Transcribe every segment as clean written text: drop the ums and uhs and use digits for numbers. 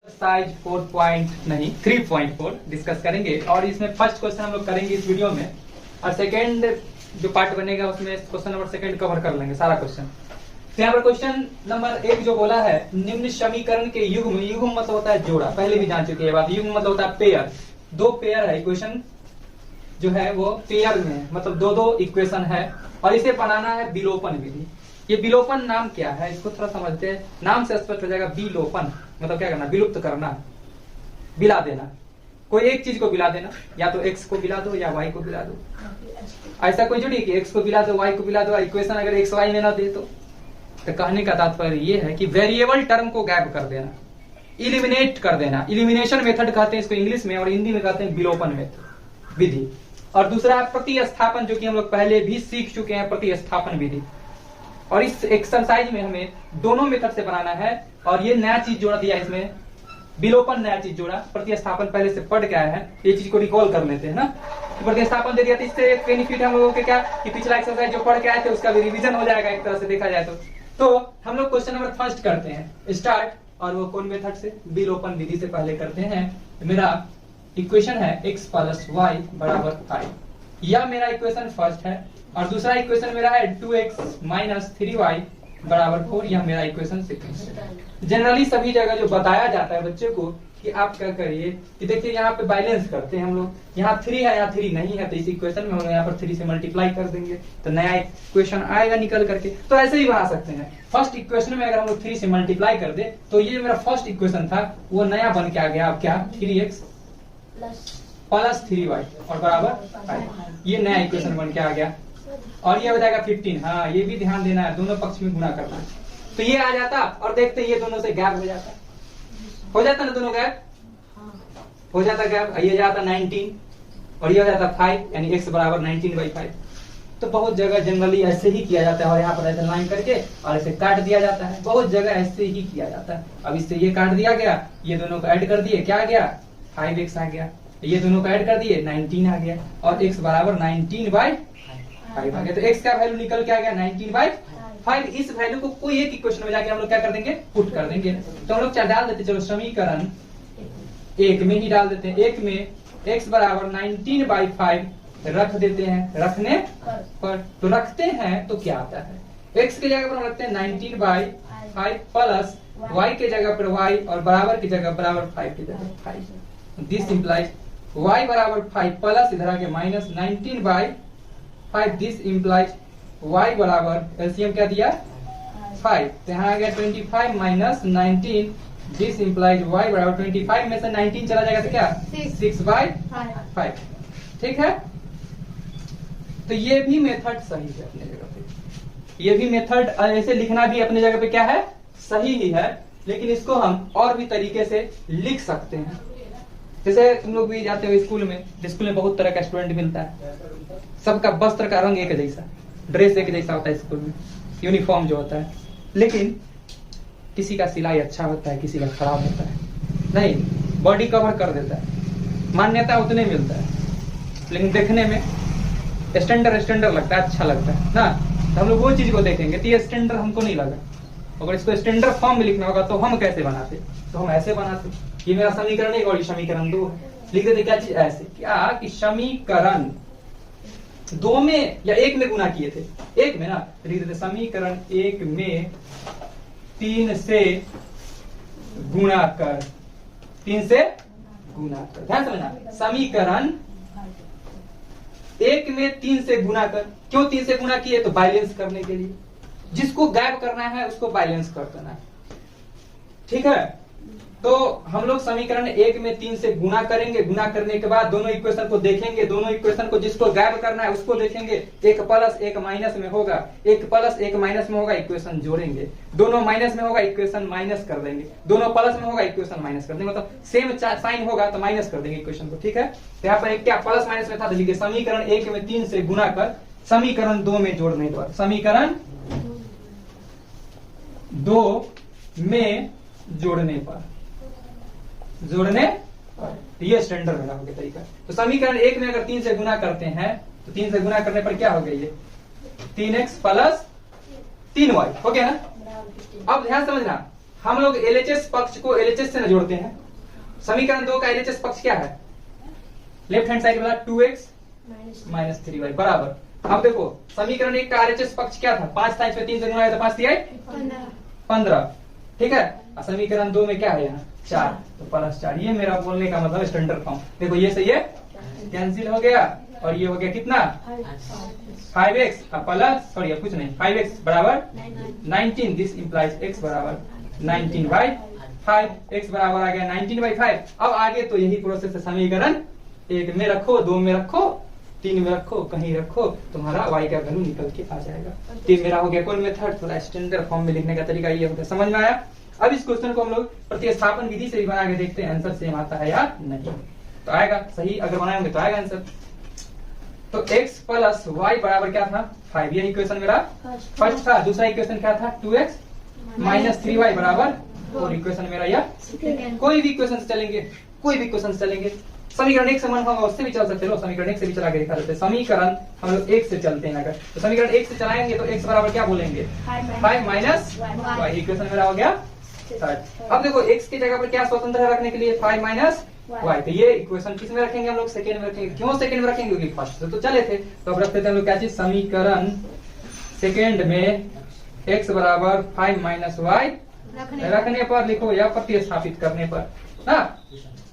Exercise 3.4 discuss करेंगे और इसमें फर्स्ट क्वेश्चन हम लोग करेंगे इस वीडियो में और सेकंड जो पार्ट बनेगा उसमें क्वेश्चन नंबर सेकंड कवर कर लेंगे सारा क्वेश्चन। तो यहाँ पर क्वेश्चन नंबर 1 जो बोला है, निम्न समीकरण के युग्म, युग्म मतलब होता है जोड़ा, पहले भी जान चुके हैं बात। युग्म मतलब होता है पेयर, दो पेयर है। इक्वेशन जो है वो पेयर में है, मतलब दो दो इक्वेशन है और इसे बनाना है विलोपन विधि। ये विलोपन नाम क्या है इसको थोड़ा समझते हैं, नाम से स्पष्ट हो जाएगा। विलोपन मतलब क्या करना, विलुप्त करना, बिला देना, कोई एक चीज को बिला देना, या तो x को बिला दो या y को बिला दो। ऐसा कोई जुड़ी कि x को बिला दो y को बिला दो, इक्वेशन अगर x y में ना दे तो कहने का तात्पर्य ये है कि वेरिएबल टर्म को गैप कर देना, इलिमिनेट कर देना। इलिमिनेशन मेथड कहते हैं इसको इंग्लिश में और हिंदी में कहते हैं विलोपन मेथड विधि। और दूसरा है प्रतिस्थापन, जो कि हम लोग पहले भी सीख चुके हैं, प्रतिस्थापन विधि। और इस एक्सरसाइज में हमें दोनों मेथड से बनाना है और ये नया चीज जोड़ा दिया इसमें, विलोपन नया चीज जोड़ा। प्रतिस्थापन पहले से पढ़ के आया है, ये चीज को रिकॉल कर लेते हैं ना। तो प्रतिस्थापन दे दिया तो इससे एक बेनिफिट हम लोगों के क्या कि पिछला एक्सरसाइज जो पढ़ के आए थे उसका भी रिवीजन हो जाएगा एक तरह से देखा जाए तो हम लोग क्वेश्चन नंबर फर्स्ट करते हैं स्टार्ट, और वो कौन मेथड से, विलोपन विधि से पहले करते हैं। मेरा इक्वेशन है x + y = 5, यह मेरा इक्वेशन फर्स्ट है। और दूसरा इक्वेशन मेरा है 2x - 3y = 4, यह मेरा इक्वेशन सेकंड है। जनरली सभी जगह जो बताया जाता है बच्चे को कि आप क्या करिए कि देखिए यहाँ पे बैलेंस करते हैं हम लोग, यहाँ 3 है यहाँ 3 नहीं है, तो इस इक्वेशन में हम लोग यहाँ पर 3 से मल्टीप्लाई कर देंगे तो नया इक्वेशन आएगा निकल करके। तो ऐसे ही बना सकते हैं। फर्स्ट इक्वेशन में अगर हम लोग 3 से मल्टीप्लाई कर दे तो ये मेरा फर्स्ट इक्वेशन था, वो नया बन के आ गया। अब क्या, 3x + 3y और बराबर 5, ये नया इक्वेशन बन के आ गया। और ये हो जाएगा 15। हाँ, ये भी ध्यान देना है, दोनों पक्ष में गुणा करना है। तो ये आ जाता और देखते ये दोनों से गैप हो जाता, हो जाता ना, दोनों गैप हो जाता गैप। ये जाता 19 और ये हो जाता 5, यानी x = 19/5। तो बहुत जगह जनरली ऐसे ही किया जाता है और यहाँ पर ऐसे लाइन करके और इसे काट दिया जाता है। बहुत जगह ऐसे ही किया जाता है। अब इससे ये काट दिया गया, ये दोनों को ऐड कर दिए, क्या आ गया, 5x आ गया। ये दोनों को ऐड कर दिए, 19 आ गया और x = 19/5 आ गया। तो x का वैल्यू निकल के आ गया 19/5। इस वैल्यू को कोई एक इक्वेशन में जाके हम लोग क्या कर देंगे, पुट कर देंगे। तो हम लोग क्या डाल देते, चलो समीकरण 1 में ही डाल देते हैं। 1 में x = 19/5 रख देते हैं, रखने पर तो रखते हैं तो क्या आता है, x की जगह पर हम रखते हैं 19/5 प्लस y के जगह पर y और बराबर की जगह बराबर 5 की जगह 5। दिस इंप्लाइज y = 5 प्लस इधर आके माइनस 19/5। दिस इंप्लाइज y बराबर एलसीएम क्या दिया 5, तो यहाँ आ गया 25 - 19। दिस इंप्लाइज y बराबर 25 में से 19 चला जाएगा तो क्या 6/5। ठीक है, तो ये भी मेथड सही है अपने जगह पे, ये भी मेथड ऐसे लिखना भी अपने जगह पे क्या है, सही ही है। लेकिन इसको हम और भी तरीके से लिख सकते हैं। जैसे तुम लोग भी जाते हो स्कूल में, स्कूल में बहुत तरह का स्टूडेंट मिलता है, सबका वस्त्र का रंग एक जैसा, ड्रेस एक जैसा होता है स्कूल में, यूनिफॉर्म जो होता है। लेकिन किसी का सिलाई अच्छा होता है, किसी का खराब होता है, नहीं बॉडी कवर कर देता है, मान्यता उतने मिलता है, लेकिन देखने में स्टैंडर्ड लगता है, अच्छा लगता है ना। तो हम लोग वो चीज को देखेंगे तो ये स्टैंडर्ड हमको नहीं लगा। अगर इसको स्टैंडर्ड फॉर्म में लिखना होगा तो हम कैसे बनाते, तो हम ऐसे बनाते। ये मेरा समीकरण 1 और समीकरण 2 है। लिख देते क्या चीज ऐसे, क्या कि समीकरण 2 में या 1 में गुना किए थे, 1 में ना, तो लिख देते समीकरण 1 में 3 से गुणा कर, 3 से गुणा कर। ध्यान समझना, समीकरण 1 में 3 से गुणा कर। क्यों 3 से गुणा किए, तो बैलेंस करने के लिए, जिसको गैप करना है उसको बैलेंस कर देना है। ठीक है, तो हम लोग समीकरण 1 में 3 से गुणा करेंगे। गुणा करने के बाद दोनों इक्वेशन को देखेंगे, दोनों इक्वेशन को जिसको गैप करना है उसको देखेंगे। एक प्लस एक माइनस में होगा, एक प्लस एक माइनस में होगा, इक्वेशन जोड़ेंगे। दोनों माइनस में होगा, इक्वेशन माइनस कर देंगे। दोनों प्लस में होगा, इक्वेशन माइनस कर देंगे। मतलब सेम साइन होगा तो माइनस कर देंगे इक्वेशन को। ठीक है, तो यहाँ पर एक क्या प्लस माइनस में था, तो लिखिए समीकरण 1 में 3 से गुणा कर, समीकरण 2 में जोड़ने पर, समीकरण 2 में जोड़ने पर, ये स्टैंडर्ड मेरा हो गया तरीका। तो समीकरण 1 में अगर 3 से गुना करते हैं तो 3 से गुना करने पर क्या हो गया, ये 3x + 3y हो गया ना। अब ध्यान समझना, हम लोग एलएचएस पक्ष को एलएचएस से न जोड़ते हैं। समीकरण 2 का एलएचएस पक्ष क्या है? लेफ्ट हैंड साइड वाला 2x माइनस 3y बराबर। अब देखो समीकरण 1 का एलएचएस पक्ष क्या था? 5 था, इसमें 3 से गुणा है तो 5 दिया 15, ठीक है। और समीकरण 2 में क्या है यहाँ? 4, तो प्लस 4। ये मेरा बोलने का मतलब स्टैंडर्ड फॉर्म। देखो ये से ये कैंसिल हो गया और ये हो गया कितना? 5x प्लस सॉरी कुछ नहीं 5x बराबर 19। दिस इंप्लाइज x बराबर 19/5। x बराबर आ गया 19/5। अब आगे तो यही प्रोसेस है। समीकरण 1 में रखो, 2 में रखो, 3 में रखो, कहीं रखो, तुम्हारा y का वैल्यू निकल के आ जाएगा। ये मेरा हो गया कौन मेथड? थोड़ा स्टैंडर्ड फॉर्म में लिखने का तरीका ये होता है। समझ में आया? अब इस क्वेश्चन को हम लोग प्रतिस्थापन विधि से भी बना के देखते हैं आंसर सेम आता है या नहीं। तो आएगा सही, अगर बनाएंगे तो आएगा आंसर। तो x प्लस y बराबर क्या था? 5। ये इक्वेशन मेरा फर्स्ट था। दूसरा इक्वेशन क्या था? 2x माइनस 3y बराबर 4। इक्वेशन मेरा यह कोई भी इक्वेशन से चलेंगे, कोई भी इक्वेशन से चलेंगे। समीकरण 1 समान होगा उससे भी चल सकते हो। समीकरण 1 से भी चला के दिखा देते हैं। समीकरण हम लोग 1 से चलते हैं। अगर तो समीकरण 1 से चलाएंगे तो x बराबर क्या बोलेंगे? 5 माइनस y। इक्वेशन मेरा हो गया 3rd। अब देखो x की जगह पर क्या स्वतंत्र है रखने के लिए? 5 माइनस y। तो ये इक्वेशन किस में रखेंगे हम लोग? सेकेंड में रखेंगे। क्यों सेकेंड में रखेंगे? क्योंकि फर्स्ट से तो चले थे। तो अब रखते थे हम लोग क्या चीज? समीकरण सेकेंड में x बराबर 5 माइनस y रखने पर लिखो या प्रतिस्थापित करने पर ना।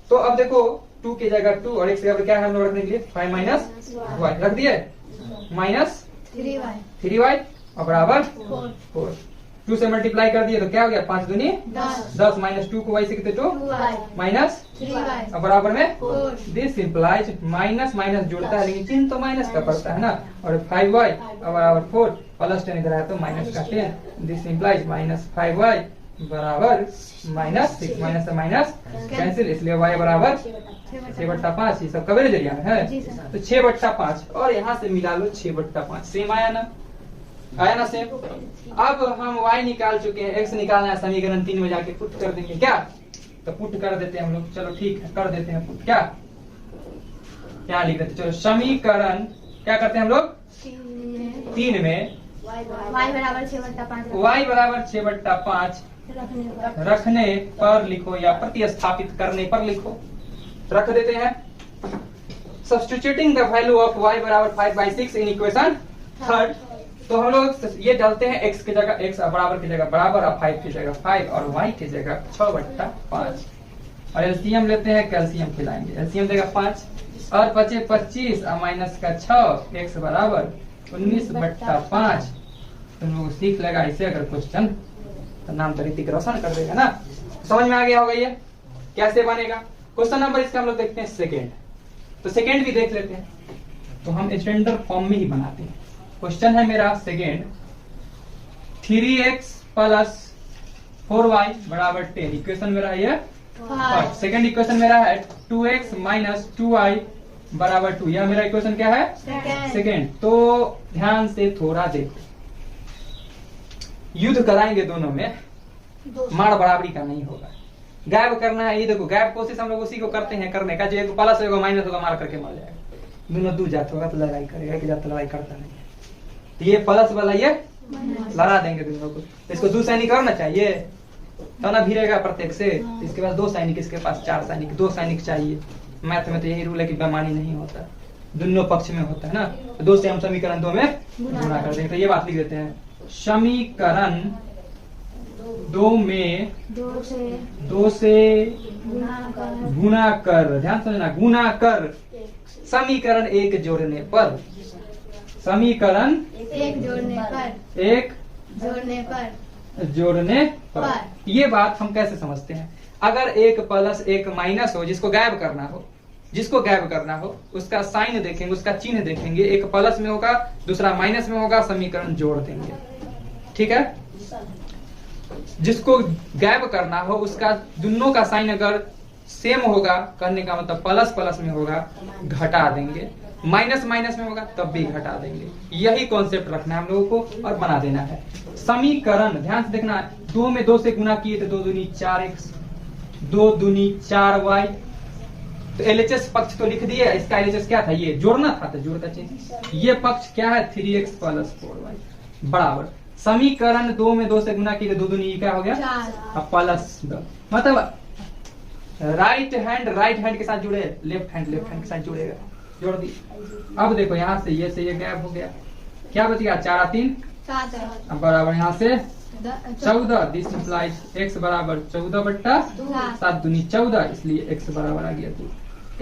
तो अब देखो 2 की जगह 2 और x की जगह क्या है हम लोग रखने के लिए? 5 माइनस y रख दिए, माइनस 3y और बराबर 4। 2 से मल्टीप्लाई कर दिए तो क्या हो गया? 5 दूनी 10 माइनस 2 को y से कितने? 2 माइनस 3y और बराबर में 4। दिस इंप्लाइज माइनस माइनस जुड़ता है लेकिन चिन्ह तो माइनस का पड़ता है ना। और 5y और बराबर 4 प्लस 10 इधर आया तो माइनस का 10। दिस इंप्लाइज माइनस 5y बराबर माइनस 6। माइनस से माइनस कैंसिल, इसलिए y बराबर 6/5। ये सब कबे जरिया में है तो 6/5 और यहाँ से मिला लो 6/5। सेम आया ना? आया ना सेम? अब हम y निकाल चुके हैं, x निकालना है। समीकरण 3 में जाके पुट कर देंगे क्या? तो पुट कर देते हैं हम लोग। चलो ठीक है, कर देते हैं पुट। क्या लिख देते? चलो समीकरण क्या करते हैं हम लोग? 3 में y बराबर 6/5 रखने पर लिखो या प्रतिस्थापित करने पर लिखो। रख देते हैं। Substituting the value of y बराबर 5/6 इन इक्वेशन 3rd। तो हम लोग ये डालते हैं x की जगह x बराबर की जगह बराबर और 5 की जगह 5 और y की जगह 6/5 और एलसीएम लेते हैं। कैल्शियम खिलाएंगे। एलसीएम देगा 5 और 5 25 और माइनस का 6 x बराबर 19/5। तुम लोग सीख लेगा इसे अगर क्वेश्चन तो नाम तो ऋतिक रोशन कर देगा ना। समझ में आ गया होगा ये कैसे बनेगा। क्वेश्चन नंबर इसका हम लोग देखते हैं सेकेंड। तो सेकेंड भी देख लेते हैं। तो हम स्टैंडर्ड फॉर्म में ही बनाते हैं। क्वेश्चन है मेरा सेकेंड 3x प्लस 4y बराबर 10। इक्वेशन मेरा है फर्स्ट। सेकेंड इक्वेशन मेरा है 2x माइनस 2y बराबर 2। यह मेरा इक्वेशन क्या है? सेकेंड। तो ध्यान से थोड़ा देखो, युद्ध कराएंगे दोनों में, मार बराबरी का नहीं होगा। गायब करना है। ये देखो गायब कोशिश हम लोग उसी को करते हैं करने का, जो एक प्लस होगा माइनस होगा मार करके मर जाएगा। दोनों दू जात होगा तो लड़ाई करेगा, कि जात लड़ाई करता नहीं है। तो ये प्लस वाला ये लड़ा देंगे दोनों को। तो इसको 2 सैनिक करना चाहिए तो ना भिड़ेगा प्रत्येक से। तो इसके पास 2 सैनिक, इसके पास 4 सैनिक, 2 सैनिक चाहिए। मैथ में तो यही रूल है कि बेमानी नहीं होता, दोनों पक्ष में होता है ना। तो 2 से हम समीकरण 2 में गुणा कर देंगे। तो ये बात लिख देते हैं। समीकरण 2 में 2 से गुणा कर, ध्यान समझना, गुणा कर समीकरण 1 जोड़ने पर। समीकरण 1 जोड़ने पर। ये बात हम कैसे समझते हैं? अगर 1 प्लस 1 माइनस हो, जिसको गायब करना हो उसका साइन देखेंगे, उसका चिन्ह देखेंगे। 1 प्लस में होगा, दूसरा माइनस में होगा, समीकरण जोड़ देंगे। ठीक है। जिसको गायब करना हो उसका दोनों का साइन अगर सेम होगा, कहने का मतलब प्लस प्लस में होगा, घटा देंगे। माइनस माइनस में होगा तब भी घटा देंगे। यही कॉन्सेप्ट रखना है हम लोगों को और बना देना है। समीकरण ध्यान से देखना, 2 में 2 से गुना किए तो 2 दूनी 4x, 2 दूनी 4y। तो एलएचएस पक्ष तो लिख दिए। इसका एलएचएस क्या था? ये जोड़ना था, तो जोड़ता चीज। ये पक्ष क्या है? 3x प्लस 4y बराबर समीकरण 2 में 2 से गुना किए 2 दूनी क्या हो गया, 4 अब प्लस 2, मतलब राइट हैंड के साथ जुड़े, लेफ्ट हैंड के साथ जुड़ेगा, जोड़ दी। अब देखो यहाँ से ये गैप हो गया, क्या बच गया, 4 3 7 अब बराबर यहाँ से 14, दिस इम्प्लाइज x बराबर 14/7 दूनी 14, इसलिए x बराबर आ गया 2।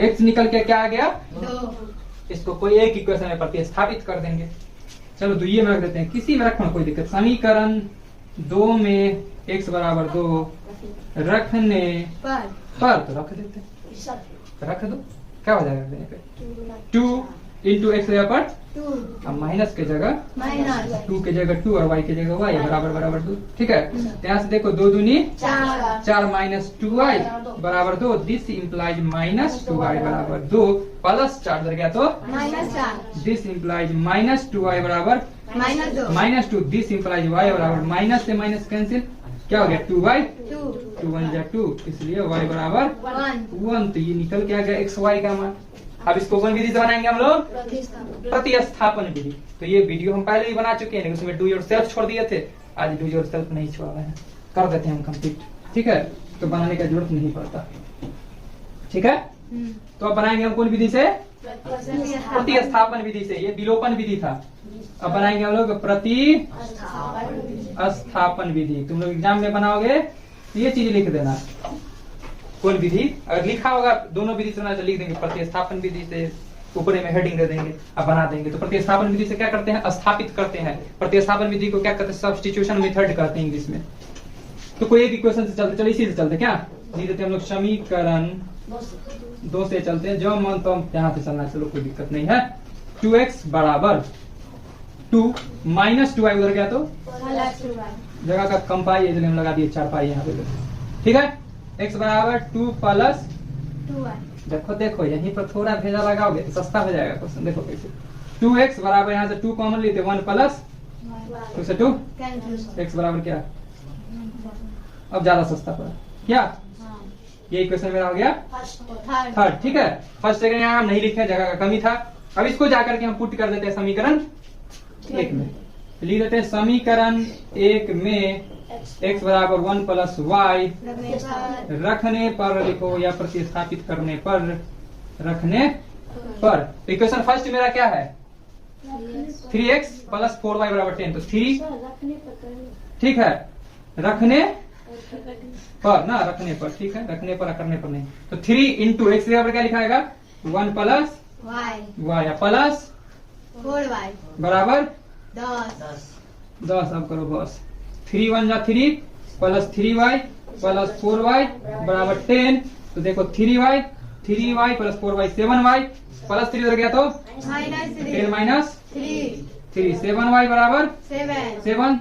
x निकल के क्या आ गया, 2। इसको कोई एक इक्वेशन में प्रतिस्थापित कर देंगे। चलो दुइये में रख देते हैं, किसी में रखना कोई दिक्कत। समीकरण 2 में x बराबर 2 रखने पर तो रख देते हैं, रख दो, क्या हो जाएगा देने पे 2 इंटू एक्स पर 2 अब माइनस के जगह माइनस 2 के जगह 2 और y के जगह y बराबर 2, ठीक है। यहाँ से देखो 2 दूनी 4 माइनस 2y बराबर 2, दिस इम्प्लाइज माइनस 2y बराबर 2 प्लस 4 इधर गया तो -4 दिस इम्प्लाइज माइनस 2y बराबर -2, दिस इम्प्लाइज y बराबर माइनस से माइनस कैंसिल, क्या हो गया 2y 2 1 जा 2, इसलिए y बराबर 1, तो ये निकल के आ गया x y का मान। अब इसको कौन विधि से बनाएंगे हम लोग, प्रतिस्थापन विधि। तो ये वीडियो हम पहले ही बना चुके हैं, उसमें डू योरसेल्फ छोड़ दिए थे, आज डू योरसेल्फ नहीं छोड़ा है, कर देते हैं हम कंप्लीट, ठीक है। तो बनाने का जरूरत नहीं पड़ता, ठीक है। तो अब बनाएंगे हम कौन विधि से, प्रतिस्थापन विधि से। ये विलोपन विधि था, अब बनाएंगे हम लोग प्रतिस्थापन विधि। तुम लोग एग्जाम में बनाओगे तो ये चीज लिख देना, कौन विधि, अगर लिखा होगा दोनों विधि से तो लिख देंगे प्रतिस्थापन विधि से, ऊपर में हेडिंग दे देंगे, अब बना देंगे। तो प्रतिस्थापन विधि से क्या करते हैं, स्थापित करते हैं। प्रतिस्थापन विधि को क्या कहते हैं, सब्स्टिट्यूशन मेथड कहते हैं इंग्लिश में। तो कोई एक इक्वेशन से चलते, चलो इसी से चलते, क्या लिख देते हैं हम लोग, समीकरण 2 से चलते हैं, जो मन तो यहाँ से चलना, चलो कोई दिक्कत नहीं है। 2x बराबर 2 माइनस 2y उधर गया तो जगह का कम पाई, इसलिए हम लगा दिए 4 पाई यहाँ पे, ठीक है। x बराबर 2 प्लस 2y, देखो यहीं पर थोड़ा भेजा लगाओगे तो सस्ता हो जाएगा क्वेश्चन। देखो कैसे, 2x बराबर यहाँ से 2 कॉमन लेते 1 प्लस 2 से 2 x बराबर क्या, अब ज्यादा सस्ता पड़ा क्या, ये इक्वेशन मेरा हो गया थर्ड, ठीक है। फर्स्ट सेकंड यहाँ हम नहीं लिखे, जगह का कमी था। अब इसको जाकर के हम पुट कर देते हैं समीकरण 1 में, लिख देते हैं समीकरण 1 में x बराबर 1 प्लस y रखने पर लिखो, या प्रतिस्थापित करने पर, रखने पर। इक्वेशन फर्स्ट मेरा क्या है, 3x प्लस 4y बराबर 10, तो 3, ठीक है, रखने पर ना, रखने पर, ठीक है, रखने पर, करने पर नहीं। तो 3 इंटू एक्स बराबर क्या लिखाएगा, 1 प्लस y प्लस 4y बराबर 10। अब करो बस, 3 1 जा 3 प्लस 3y प्लस 4y बराबर 10। तो देखो 3y plus 4y 7y plus 3 उधर गया तो 10 माइनस 3 7y बराबर 7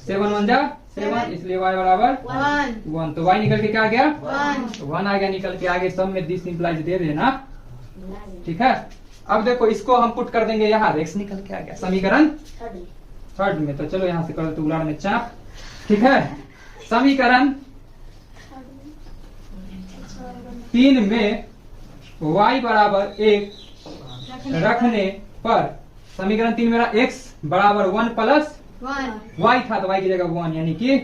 1 जा 7, इसलिए y बराबर 1। तो y निकल के क्या आ गया, 1 आ गया निकल के, आगे सब में दिस इम्प्लाइज दे देना, ठीक है। अब देखो इसको हम पुट कर देंगे यहाँ, x निकल के आ गया समीकरण 3 में। तो चलो यहाँ से कर देते उलाड़ में चाप, ठीक है। समीकरण 3 में y बराबर 1 रखने पर, समीकरण 3 मेरा x बराबर 1 प्लस y था, तो y की जगह 1 यानी कि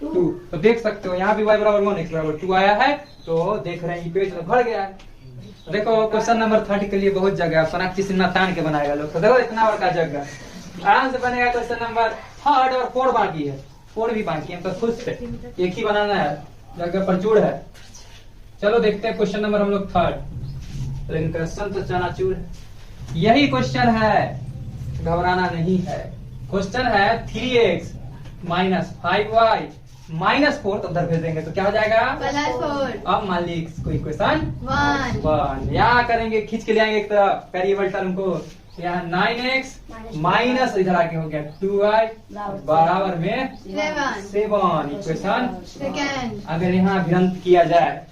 2। तो देख सकते हो यहाँ भी y बराबर 1 x बराबर 2 आया है, तो देख रहे हैं पेज भर गया है। देखो क्वेश्चन नंबर 30 के लिए बहुत जगह, सोनाक्षी सिन्हा तान के बनाएगा लोग, तो देखो इतना बड़का जगह आराम से बनेगा। क्वेश्चन नंबर 3 और 4 बाकी है, 4 भी बाकी है, तो खुश थे, एक ही बनाना है, जगह प्रचुर है। चलो देखते हैं क्वेश्चन नंबर हम लोग 3, लेकिन क्वेश्चन तो चनाचूर है। यही क्वेश्चन है, घबराना नहीं है। क्वेश्चन है 3x माइनस 5y माइनस 4, तो उधर भेज देंगे तो क्या हो जाएगा +4। अब मान ली कोई क्वेश्चन 1 यहाँ करेंगे, खींच के ले आएंगे एक तरफ वेरिएबल टर्म को, यहाँ 9x माइनस इधर आके हो गया 2y बराबर में 7 इक्वेशन सेकंड। अगर यहाँ अभिरंत किया जाए,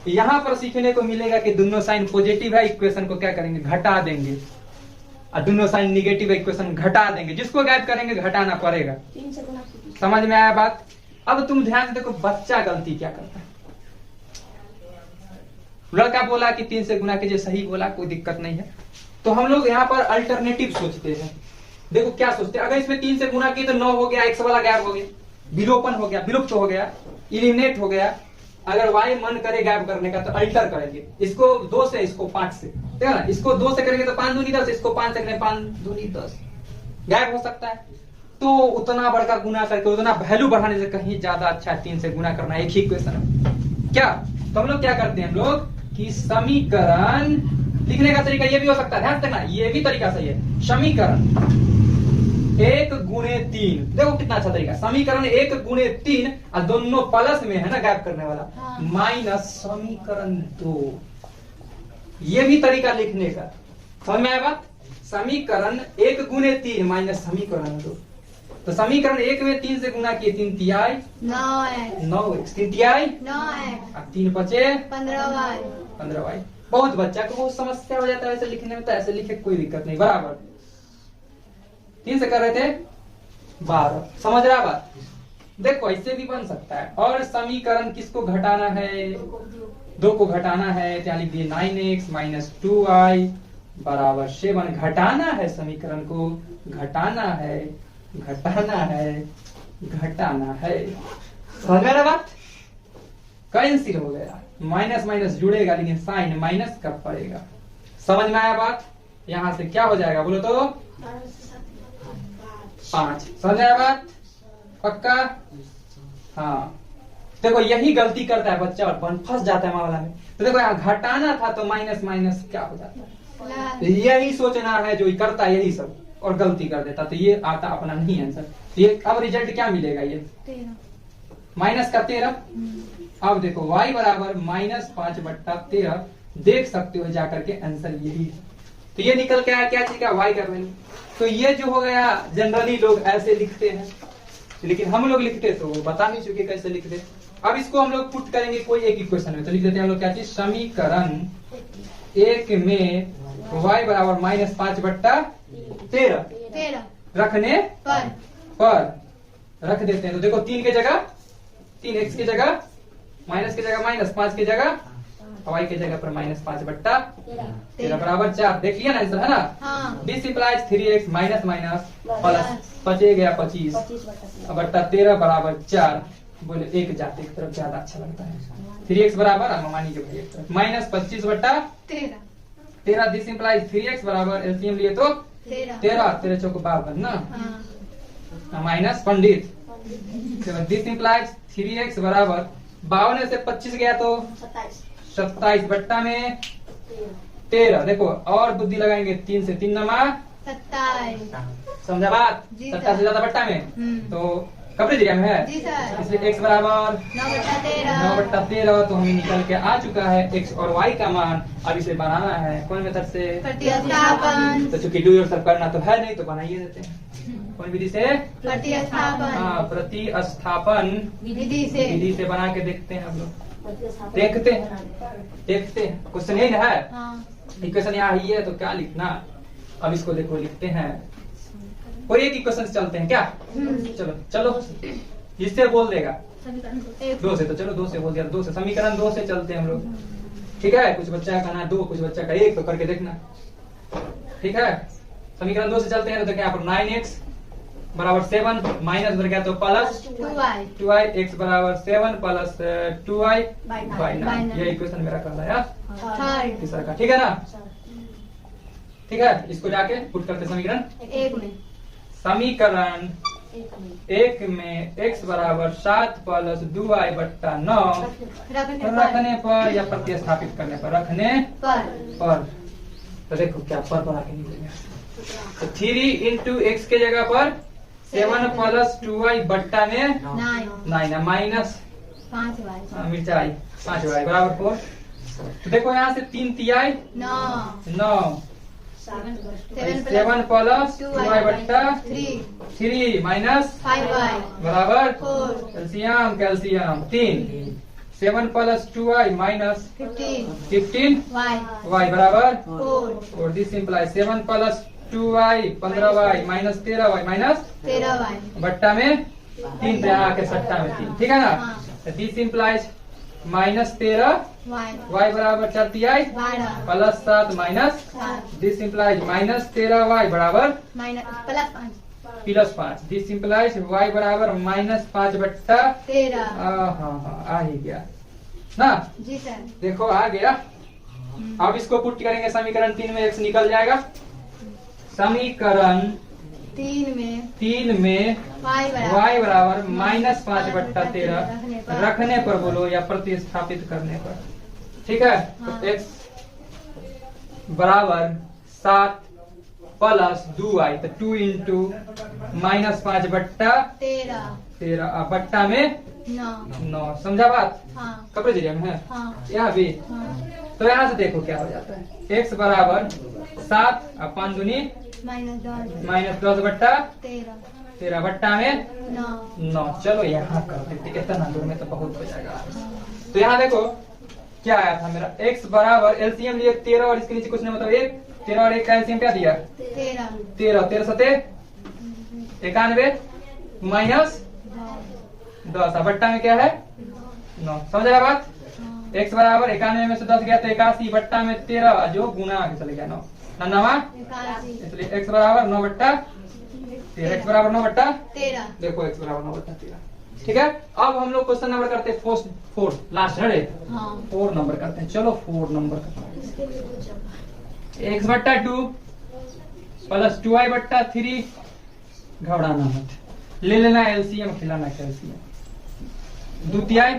यहाँ पर सीखने को मिलेगा कि दोनों साइन पॉजिटिव है, इक्वेशन को क्या करेंगे, घटा देंगे, और दोनों साइन निगेटिव है, इक्वेशन घटा देंगे, जिसको गायब करेंगे घटाना पड़ेगा। समझ में आया बात। अब तुम ध्यान से देखो बच्चा गलती क्या करता है। लड़का बोला कि 3 से गुना कीजिए, सही बोला, कोई दिक्कत नहीं है। तो हम लोग यहाँ पर अल्टरनेटिव सोचते हैं, देखो क्या सोचते हैं, अगर इसमें 3 से गुना किए तो 9 हो गया, x वाला गायब हो गया, विलोपन हो गया, विलुप्त हो गया, इलिमिनेट हो गया। अगर y मन करे गायब करने का तो अल्टर करेंगे, इसको 2 से, इसको 5 से, ठीक है ना। इसको 2 से करेंगे तो 5 दूनी 10, इसको 5 से करेंगे 5 दूनी 10, गायब हो सकता है। तो उतना बड़का गुना करके उतना वैल्यू बढ़ाने से कहीं ज्यादा अच्छा है 3 से गुना करना, एक ही क्वेश्चन क्या। तो हम लोग क्या करते हैं, हम लोग कि समीकरण लिखने का तरीका ये भी हो सकता है, ध्यान देना, ये भी तरीका सही है। समीकरण 1 गुणे 3, देखो कितना अच्छा तरीका, समीकरण 1 गुणे 3 और दोनों प्लस में है ना गायब करने वाला, हाँ। माइनस समीकरण 2, ये भी तरीका लिखने का। समझ में आया बात। समीकरण 1 गुणे 3 माइनस समीकरण 2, तो समीकरण 1 में 3 से गुना किए 3 तिहाई 9x 9x, 3 तिहाई 9x और 3 बचे 15y 15y। बहुत बच्चा को बहुत समस्या हो जाता है ऐसे लिखने में, तो ऐसे लिखे कोई दिक्कत नहीं, बराबर 3 से कर रहे थे 12, समझ रहा बात। देखो ऐसे भी बन सकता है। और समीकरण किसको घटाना है, 2 को घटाना है, तो यहाँ लिख दिए 9x माइनस 2y बराबर 7। घटाना है समीकरण को, घटाना है, घटाना है, घटाना है, समझ में आ रहा बात। कैंसिल हो गया, माइनस माइनस जुड़ेगा लेकिन साइन माइनस कब पड़ेगा, समझ में आया बात। यहां से क्या हो जाएगा बोलो तो 5, समझ आया बात, पक्का। हाँ देखो यही गलती करता है बच्चा और फंस जाता है मामला में। तो देखो यहाँ घटाना था तो माइनस माइनस क्या हो जाता है, प्लस यही सोचना है जो करता है यही सब और गलती कर देता, तो ये आता अपना नहीं आंसर। ये अब रिजल्ट क्या मिलेगा, ये माइनस का 13। अब देखो y बराबर -5/13, देख सकते हो जाकर के आंसर यही है। तो ये निकल के आया क्या चीज का, y का वैल्यू। तो ये जो हो गया, जनरली लोग ऐसे लिखते हैं, लेकिन हम लोग लिखते तो बता नहीं चुके कैसे लिखते। अब इसको हम लोग पुट करेंगे कोई एक इक्वेशन में, तो लिख देते हैं हम लोग क्या चीज, समीकरण 1 में y बराबर -5/13 13 रखने पर रख देते हैं। तो देखो 3 के जगह 3x की जगह माइनस की जगह माइनस, 5 की जगह y की जगह पर -5/13 बराबर 4। देख लिया ना आंसर, है ना। हाँ this implies 3x minus minus plus, बचे गया 25 बट्टा 13 बराबर 4। बोले एक जाते की तरफ ज्यादा अच्छा लगता है, 3x बराबर मानी के भाई एक तरफ -25/13। 13 दिस इंप्लाइज 3x बराबर एलसीएम लिए तो 13 चौक 52 ना, हाँ minus Pandit. This implies 3x बराबर 52 से 25 गया तो 27 बट्टा में 13। देखो और बुद्धि लगाएंगे, 3 से 3 नमा 27 समझा बात, जी 27 से ज्यादा बट्टा में तो कपड़े एरिया में है, जी सर। इसलिए x बराबर 9/13 9/13 तो हमें निकल के आ चुका है x और y का मान। अब इसे बनाना है कौन मेथड से, प्रतिस्थापन तो चूंकि डू योरसेल्फ करना तो है नहीं तो बनाइए देते हैं कौन विधि से, प्रतिस्थापन प्रतिस्थापन विधि से बना के देखते हैं हम लोग, देखते हैं। क्वेश्चन यही ना है, हाँ इक्वेशन यहाँ ही है तो क्या लिखना। अब इसको देखो लिखते हैं, कोई एक इक्वेशन चलते हैं क्या, चलो जिससे बोल देगा 2 से, तो चलो 2 से बोल दिया, 2 से समीकरण 2 से चलते हैं हम लोग, ठीक है। कुछ बच्चा का कहना 2, कुछ बच्चा का 1, तो करके देखना, ठीक है। समीकरण 2 से चलते हैं तो क्या यहाँ पर 9x बराबर 7 माइनस उधर गया तो प्लस 2y, x बराबर 7 प्लस 2y बाई 9। ये इक्वेशन मेरा कहला है थर्ड तीसरा का, ठीक है ना। ठीक है, इसको जाके पुट करते समीकरण एक में समीकरण 1 में x बराबर 7 प्लस 2y/9 रखने पर या प्रतिस्थापित करने पर, रखने पर तो देखो क्या पर बना के निकलेगा, तो 3 इंटू x के जगह पर 7 प्लस 2y/9 9 माइनस 5y मिर्चाई 5y बराबर 4। तो देखो यहाँ से 3 तिहाई 9 7 प्लस 2y/3 माइनस 5y बराबर 4 calcium 3 7 plus 2y minus 15 y बराबर 4 और this implies 7 plus 2y 15y minus 13y minus 13y बट्टा में 3 पे आके सट्टा में 3, ठीक है ना। हाँ। दिस इंप्लाइज -13 वाई y बराबर 4 तिहाई 12 plus 7 minus 7 this implies -13 y बराबर minus plus 5 plus 5 this implies y बराबर -5 बट्टा 13 हाँ आ ही गया ना। जी सर। देखो आ गया। अब इसको पुट करेंगे समीकरण 3 में, x निकल जाएगा। समीकरण 3 में y वाई बराबर -5 बट्टा 13 रखने पर बोलो या प्रतिस्थापित करने पर, ठीक है। हाँ। तो x बराबर 7 प्लस 2y तो 2 इंटू -5 बट्टा 13 अब बट्टा में 9 समझा बात। हाँ कपड़े जरिया में है हाँ यहाँ भी। हाँ तो यहाँ से देखो क्या हो जाता है। x बराबर 7 अब 5 दूनी -10 बट्टा 13 बट्टा में 9। चलो यहाँ कर देते, इतना दूर में तो बहुत हो जाएगा। तो यहाँ देखो क्या आया था मेरा, x बराबर एलसीएम लिए 13 और इसके नीचे कुछ नहीं, मतलब 1 13 और 1 का एलसीएम क्या दिया 13 सते 91 माइनस 10 बट्टा में क्या है 9। समझ आया बात। x बराबर 91 में से 10 गया तो 81 बट्टा में 13 जो गुना आगे चले गया 9 नवा, इसलिए x बराबर 9 बट्टा 13 x बराबर 9 बट्टा 13। देखो x बराबर 9 बट्टा 13, ठीक है। अब हम लोग क्वेश्चन नंबर करते हैं 4 लास्ट है 4 नंबर करते हैं। चलो 4 नंबर करते हैं। x बट्टा 2 प्लस 2y बट्टा 3, घबराना मत, ले लेना एलसीएम, खिलाना कैल्सियम। 2 तिहाई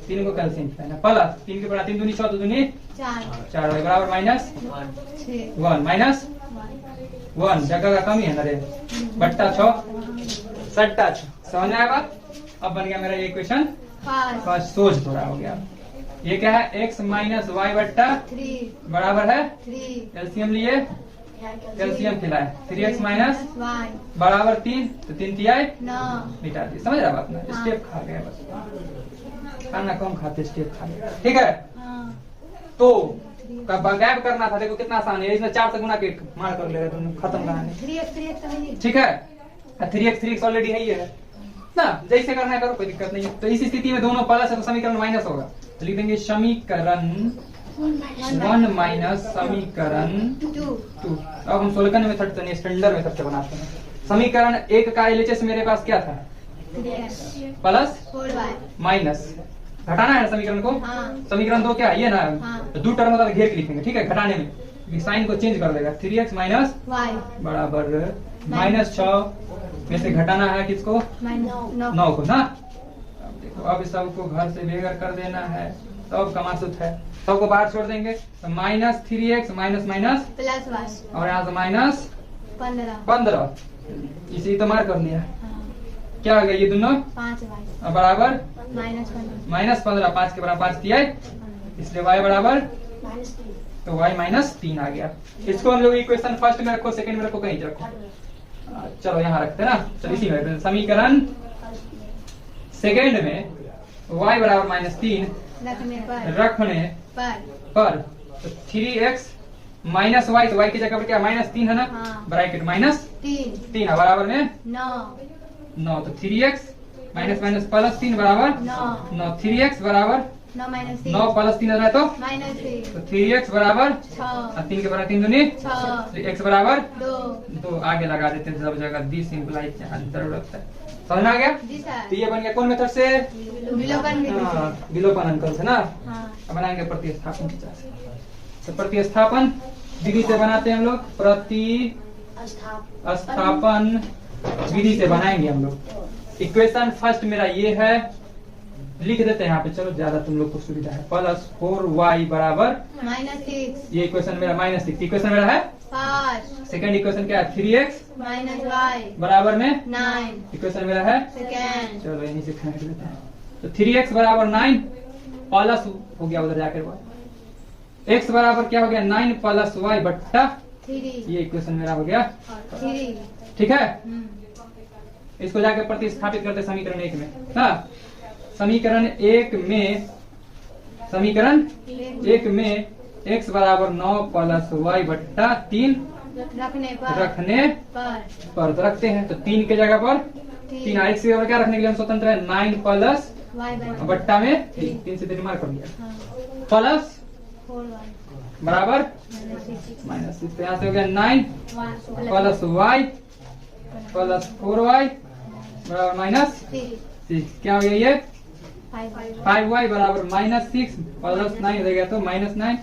3 को कैल्सियम खिलाना प्लस 3 के बड़ा 3 दूनी 6 2 दूनी 4 बराबर -1 माइनस 1 जगह का कमी है ना रे, बट्टा 6 सट्टा 6। समझ आया बात। अब बन गया मेरा ये क्वेश्चन फर्स्ट, सोच थोड़ा हो गया। ये क्या है x माइनस वाई बट्टा 3 बराबर है एलसीएम लिए कैल्सियम खिलाए 3x माइनस बराबर 3 तो 3 तिहाई 9 मिटा दी। समझ रहा बात ना, स्टेप खा गया बस, खाना कम खाते स्टेप खा गया, ठीक है। तो गैप करना था, देखो कितना आसान है, इसमें 4 से गुना के मार कर ले रहे तुम, खत्म कहानी, ठीक है। 3x ऑलरेडी है ही है ना, जैसे करना है करो, कोई दिक्कत नहीं है। तो इस स्थिति में दोनों प्लस है तो समीकरण माइनस होगा, तो लिख देंगे समीकरण 1 माइनस समीकरण 2। अब हम सोलकन मेथड से स्टैंडर्ड मेथड से बनाते हैं। समीकरण 1 का एलएचएस मेरे पास क्या था प्लस 4y माइनस, घटाना है ना समीकरण को। समीकरण 2 क्या है ये ना, तो 2 टर्म होता है घेर के लिखेंगे, ठीक है। घटाने में साइन को चेंज कर देगा, 3x माइनस बराबर -6 में से घटाना है किसको 9 को ना। अब देखो अब सबको घर से बेगर कर देना है, सब कमासुत है, सबको बाहर छोड़ देंगे तो -3x minus minus plus y और यहाँ से माइनस 15 इसी तो मार कर लिया। क्या हो गया ये दोनों 5y बराबर -15 -15 5 के बराबर 5 तिहाई, इसलिए y बराबर तो y -3 आ गया। इसको हम लोग इक्वेशन फर्स्ट में रखो, सेकंड में रखो, कहीं रखो, चलो यहाँ रखते ना। चलो इसी में समीकरण सेकंड में y बराबर -3 रखने पर तो 3x माइनस वाई, तो y की जगह पर क्या -3 है ना, ब्रैकेट -3 है बराबर में 9 तो 3x माइनस माइनस प्लस 3 बराबर 9 3x बराबर 9 प्लस 3 है तो 3x बराबर 3 के बराबर 3 दूनी 3x बराबर 2 आगे लगा देते हैं सब जगह, दी सिंपलाइज जरूरत है। समझ आ गया। तो ये बन गया कौन मेथड से, विलोपन अंकल से ना। अब बनाएंगे प्रतिस्थापन विचार से, तो प्रतिस्थापन विधि से बनाते हैं हम लोग, प्रतिस्थापन विधि से बनाएंगे हम लोग। इक्वेशन फर्स्ट मेरा ये है, लिख देते हैं यहाँ पे, चलो ज्यादा तुम लोग को सुविधा है। प्लस 4y बराबर -6, ये इक्वेशन मेरा -6 इक्वेशन मेरा है। सेकंड इक्वेशन क्या है 3x -y बराबर में 9, इक्वेशन मेरा है सेकंड। चलो यहीं से खींच लेते हैं, तो 3x बराबर 9 प्लस हो गया उधर जाकर x बराबर क्या हो गया 9 प्लस y बट्टा 3, ये इक्वेशन मेरा हो गया 3। ठीक है। इसको जाकर प्रतिस्थापित करते समीकरण 1 में ना। समीकरण 1 में x बराबर 9 प्लस y बट्टा 3 रखने पर तो रखते हैं, तो 3 के जगह पर 3 x की जगह क्या रखने के लिए हम स्वतंत्र है, 9 प्लस Y by बट्टा में 3, 3 से 3 मार्क कर दिया। हाँ, प्लस 4Y बराबर -6 -6, तो यहाँ से हो गया 9 प्लस y प्लस 4y बराबर -6। क्या हो गया ये 5y बराबर -6 प्लस 9 हो गया तो -9।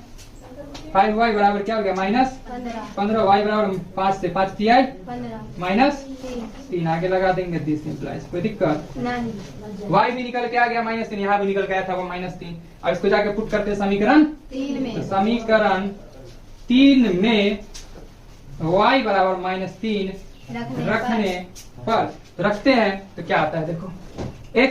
5y बराबर क्या हो गया -15। y बराबर 5 से 5 दिया -3 आगे लगा देंगे, दिस इंप्लाइज कोई दिक्कत। y भी निकल के आ गया -3, यहाँ भी निकल के आया था वो -3। अब इसको जाके पुट करते हैं समीकरण 3 में तो समीकरण 3 में y बराबर -3 रखने पर रखते हैं तो क्या आता है देखो, x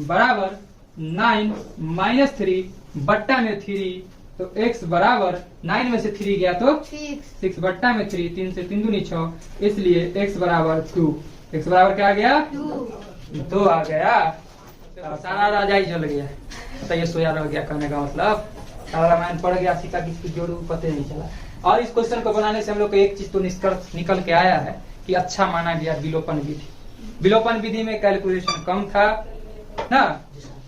बराबर 9 -3 बट्टा में 3, तो x बराबर 9 में से 3 गया तो 6 बट्टा में 3, 3 से 3 दूनी 6, इसलिए x बराबर 2। x बराबर क्या आ गया 2 आ गया। सारा राजा ही जल गया, तो ये सोया रह गया, कहने का मतलब सारा रामायण पढ़ गया, सीता किसकी जोड़ू पता नहीं चला। और इस क्वेश्चन को बनाने से हम लोग को एक चीज तो निष्कर्ष निकल के आया है कि अच्छा माना गया विलोपन विधि। विलोपन विधि में कैलकुलेशन कम था ना,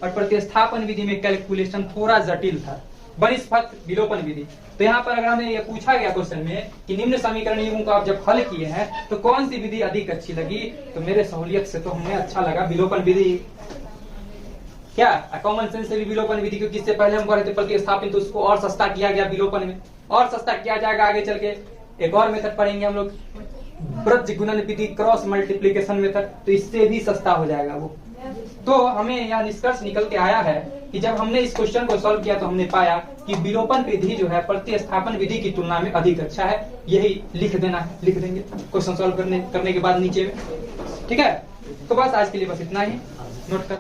और प्रतिस्थापन विधि में कैलकुलेशन थोड़ा जटिल था बनिस्पत विलोपन विधि। तो यहाँ पर अगर हमें ये पूछा गया क्वेश्चन में कि निम्न समीकरण युग्मों को आप जब हल किए हैं तो कौन सी विधि अधिक अच्छी लगी, तो मेरे सहूलियत से तो हमें अच्छा लगा विलोपन विधि। क्या कॉमन सेंस से भी विलोपन विधि, क्योंकि इससे पहले हम पढ़े थे प्रतिस्थापन, तो उसको और सस्ता किया गया विलोपन में, और सस्ता किया जाएगा आगे चल के। एक और मेथड पढ़ेंगे हम लोग, ब्रज गुणन विधि, क्रॉस मल्टीप्लीकेशन मेथड, तो इससे भी सस्ता हो जाएगा वो। तो हमें यह निष्कर्ष निकल के आया है कि जब हमने इस क्वेश्चन को सॉल्व किया तो हमने पाया कि विलोपन विधि जो है प्रतिस्थापन विधि की तुलना में अधिक अच्छा है। यही लिख देना है, लिख देंगे क्वेश्चन सॉल्व करने के बाद नीचे में। ठीक है, तो बस आज के लिए बस इतना ही, नोट कर